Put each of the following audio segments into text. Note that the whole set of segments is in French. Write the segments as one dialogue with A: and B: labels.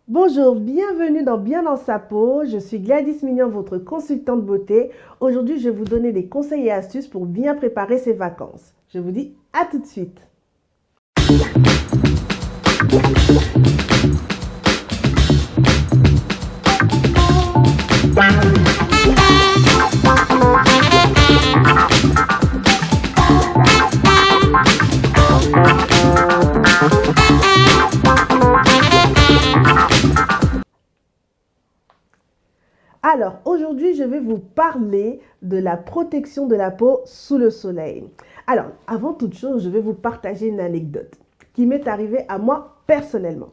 A: Bonjour, bienvenue dans Bien dans sa peau. Je suis Gladys Mignon, votre consultante beauté. Aujourd'hui, je vais vous donner des conseils et astuces pour bien préparer ses vacances. Je vous dis à tout de suite. Alors, aujourd'hui, je vais vous parler de la protection de la peau sous le soleil. Alors, avant toute chose, je vais vous partager une anecdote qui m'est arrivée à moi personnellement.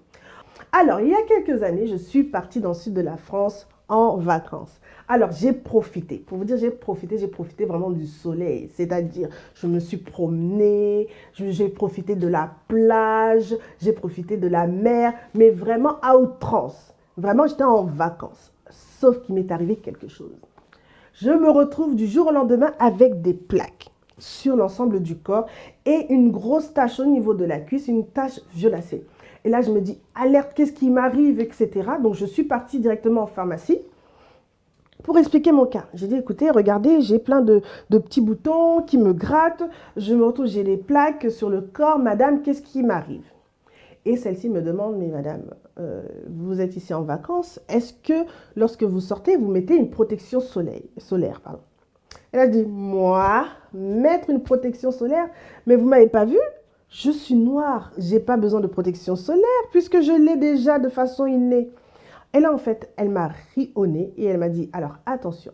A: Alors, il y a quelques années, je suis partie dans le sud de la France en vacances. Alors, j'ai profité. Pour vous dire, j'ai profité vraiment du soleil. C'est-à-dire, je me suis promenée, j'ai profité de la plage, j'ai profité de la mer, mais vraiment à outrance. Vraiment, j'étais en vacances. Sauf qu'il m'est arrivé quelque chose. Je me retrouve du jour au lendemain avec des plaques sur l'ensemble du corps et une grosse tache au niveau de la cuisse, une tache violacée. Et là, je me dis, alerte, qu'est-ce qui m'arrive, etc. Donc, je suis partie directement en pharmacie pour expliquer mon cas. J'ai dit, écoutez, regardez, j'ai plein de petits boutons qui me grattent. Je me retrouve, j'ai des plaques sur le corps. Madame, qu'est-ce qui m'arrive? Et celle-ci me demande, mais madame, vous êtes ici en vacances, est-ce que lorsque vous sortez, vous mettez une protection solaire pardon. Elle a dit, moi, mettre une protection solaire, mais vous ne m'avez pas vu? Je suis noire, je n'ai pas besoin de protection solaire puisque je l'ai déjà de façon innée. Et là, en fait, elle m'a ri au nez et elle m'a dit, alors attention,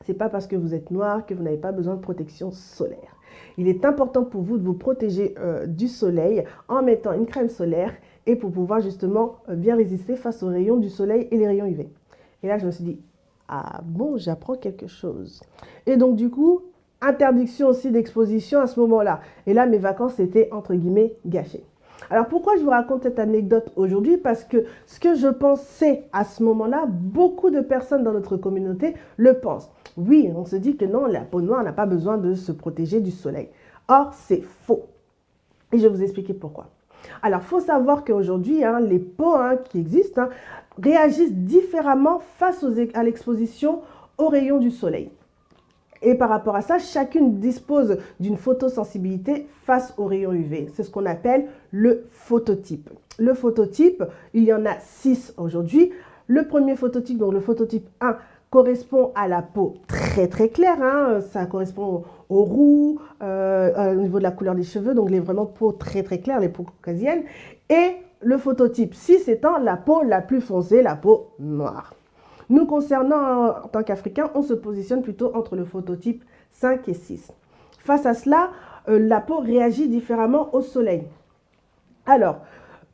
A: c'est pas parce que vous êtes noir que vous n'avez pas besoin de protection solaire. Il est important pour vous de vous protéger du soleil en mettant une crème solaire et pour pouvoir justement bien résister face aux rayons du soleil et les rayons UV. Et là, je me suis dit, ah bon, j'apprends quelque chose. Et donc, du coup, interdiction aussi d'exposition à ce moment-là. Et là, mes vacances étaient, entre guillemets, gâchées. Alors, pourquoi je vous raconte cette anecdote aujourd'hui? Parce que ce que je pensais à ce moment-là, beaucoup de personnes dans notre communauté le pensent. Oui, on se dit que non, la peau noire n'a pas besoin de se protéger du soleil. Or, c'est faux. Et je vais vous expliquer pourquoi. Alors, il faut savoir qu'aujourd'hui, les peaux qui existent réagissent différemment face à l'exposition aux rayons du soleil. Et par rapport à ça, chacune dispose d'une photosensibilité face aux rayons UV. C'est ce qu'on appelle le phototype. Le phototype, il y en a 6 aujourd'hui. Le premier phototype, donc le phototype 1, correspond à la peau très très claire. Ça correspond aux roux, au niveau de la couleur des cheveux, donc les vraiment peaux très très claires, les peaux caucasiennes. Et le phototype 6 étant la peau la plus foncée, la peau noire. Nous concernant en tant qu'Africains, on se positionne plutôt entre le phototype 5 et 6. Face à cela, la peau réagit différemment au soleil. Alors,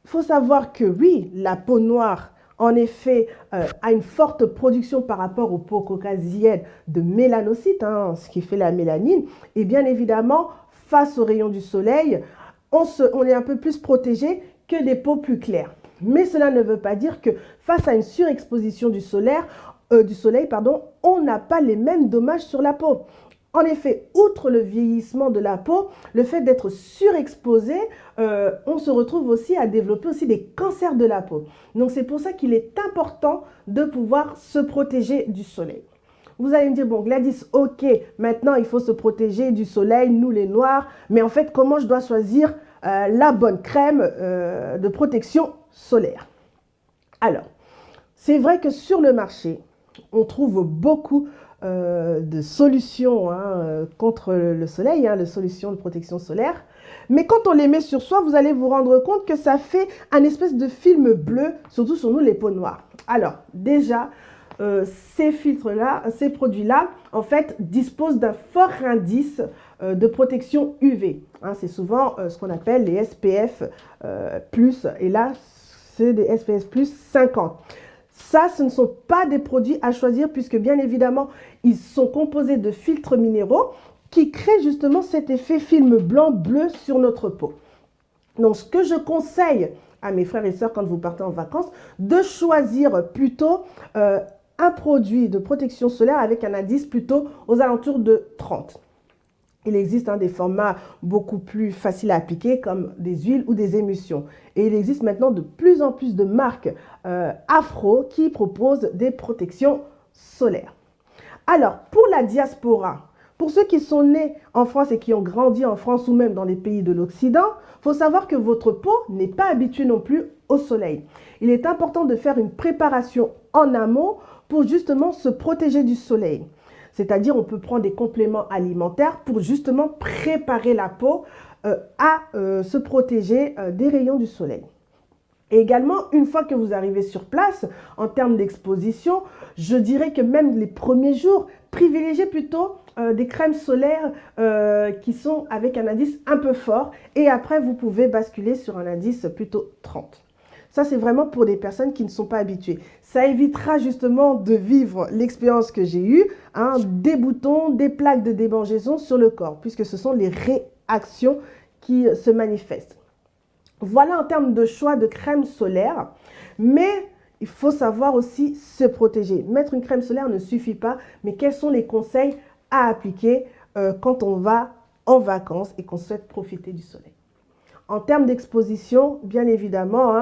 A: il faut savoir que oui, la peau noire, en effet, a une forte production par rapport aux peaux caucasiennes de mélanocytes, ce qui fait la mélanine. Et bien évidemment, face aux rayons du soleil, on est un peu plus protégé que des peaux plus claires. Mais cela ne veut pas dire que face à une surexposition du soleil, on n'a pas les mêmes dommages sur la peau. En effet, outre le vieillissement de la peau, le fait d'être surexposé, on se retrouve aussi à développer aussi des cancers de la peau. Donc c'est pour ça qu'il est important de pouvoir se protéger du soleil. Vous allez me dire, bon Gladys, ok, maintenant il faut se protéger du soleil, nous les noirs, mais en fait comment je dois choisir la bonne crème de protection solaire? Alors, c'est vrai que sur le marché, on trouve beaucoup de solutions contre le soleil, les solutions de protection solaire. Mais quand on les met sur soi, vous allez vous rendre compte que ça fait un espèce de film bleu, surtout sur nous les peaux noires. Alors, déjà, ces filtres-là, ces produits-là, en fait, disposent d'un fort indice de protection UV. C'est souvent ce qu'on appelle les SPF+, et là, c'est des SPF+, 50. Ça, ce ne sont pas des produits à choisir puisque bien évidemment, ils sont composés de filtres minéraux qui créent justement cet effet film blanc-bleu sur notre peau. Donc, ce que je conseille à mes frères et sœurs quand vous partez en vacances, de choisir plutôt un produit de protection solaire avec un indice plutôt aux alentours de 30. Il existe des formats beaucoup plus faciles à appliquer comme des huiles ou des émulsions. Et il existe maintenant de plus en plus de marques afro qui proposent des protections solaires. Alors, pour la diaspora, pour ceux qui sont nés en France et qui ont grandi en France ou même dans les pays de l'Occident, il faut savoir que votre peau n'est pas habituée non plus au soleil. Il est important de faire une préparation en amont pour justement se protéger du soleil. C'est-à-dire, on peut prendre des compléments alimentaires pour justement préparer la peau à se protéger des rayons du soleil. Et également, une fois que vous arrivez sur place, en termes d'exposition, je dirais que même les premiers jours, privilégiez plutôt des crèmes solaires qui sont avec un indice un peu fort. Et après, vous pouvez basculer sur un indice plutôt 30. Ça, c'est vraiment pour des personnes qui ne sont pas habituées. Ça évitera justement de vivre l'expérience que j'ai eue, des boutons, des plaques de démangeaison sur le corps, puisque ce sont les réactions qui se manifestent. Voilà en termes de choix de crème solaire, mais il faut savoir aussi se protéger. Mettre une crème solaire ne suffit pas, mais quels sont les conseils à appliquer quand on va en vacances et qu'on souhaite profiter du soleil? En termes d'exposition, bien évidemment, il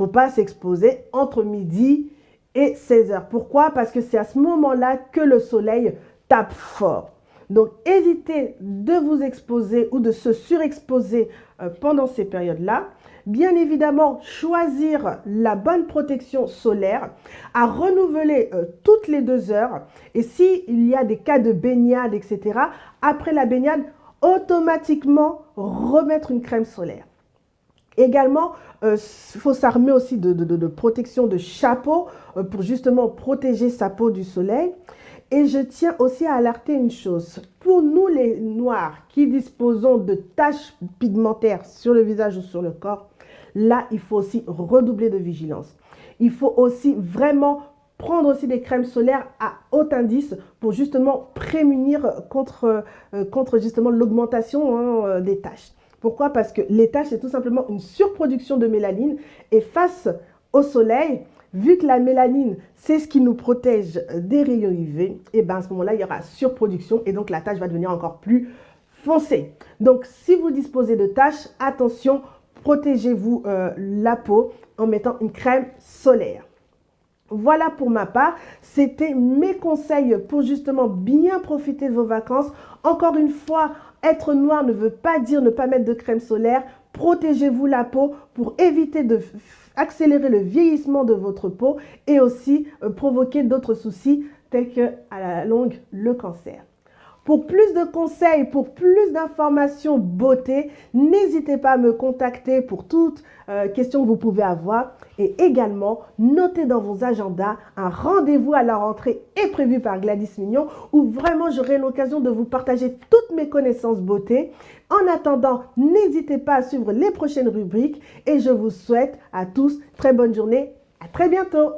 A: ne faut pas s'exposer entre midi et 16 heures. Pourquoi? Parce que c'est à ce moment-là que le soleil tape fort. Donc, évitez de vous exposer ou de se surexposer pendant ces périodes-là. Bien évidemment, choisir la bonne protection solaire à renouveler toutes les 2 heures. Et s'il y a des cas de baignade, etc., après la baignade, automatiquement remettre une crème solaire. Également, il faut s'armer aussi de protection de chapeau pour justement protéger sa peau du soleil. Et je tiens aussi à alerter une chose. Pour nous les noirs qui disposons de taches pigmentaires sur le visage ou sur le corps, là, il faut aussi redoubler de vigilance. Il faut aussi vraiment prendre aussi des crèmes solaires à haut indice pour justement prémunir contre justement l'augmentation des taches. Pourquoi? Parce que les taches, c'est tout simplement une surproduction de mélanine et face au soleil, vu que la mélanine, c'est ce qui nous protège des rayons UV, et bien à ce moment-là, il y aura surproduction et donc la tache va devenir encore plus foncée. Donc, si vous disposez de taches, attention, protégez-vous la peau en mettant une crème solaire. Voilà pour ma part, c'était mes conseils pour justement bien profiter de vos vacances. Encore une fois, être noir ne veut pas dire ne pas mettre de crème solaire. Protégez-vous la peau pour éviter d'accélérer le vieillissement de votre peau et aussi provoquer d'autres soucis tels que à la longue le cancer. Pour plus de conseils, pour plus d'informations beauté, n'hésitez pas à me contacter pour toute question que vous pouvez avoir. Et également, notez dans vos agendas un rendez-vous à la rentrée est prévu par Gladys Mignon où vraiment j'aurai l'occasion de vous partager toutes mes connaissances beauté. En attendant, n'hésitez pas à suivre les prochaines rubriques et je vous souhaite à tous très bonne journée. À très bientôt.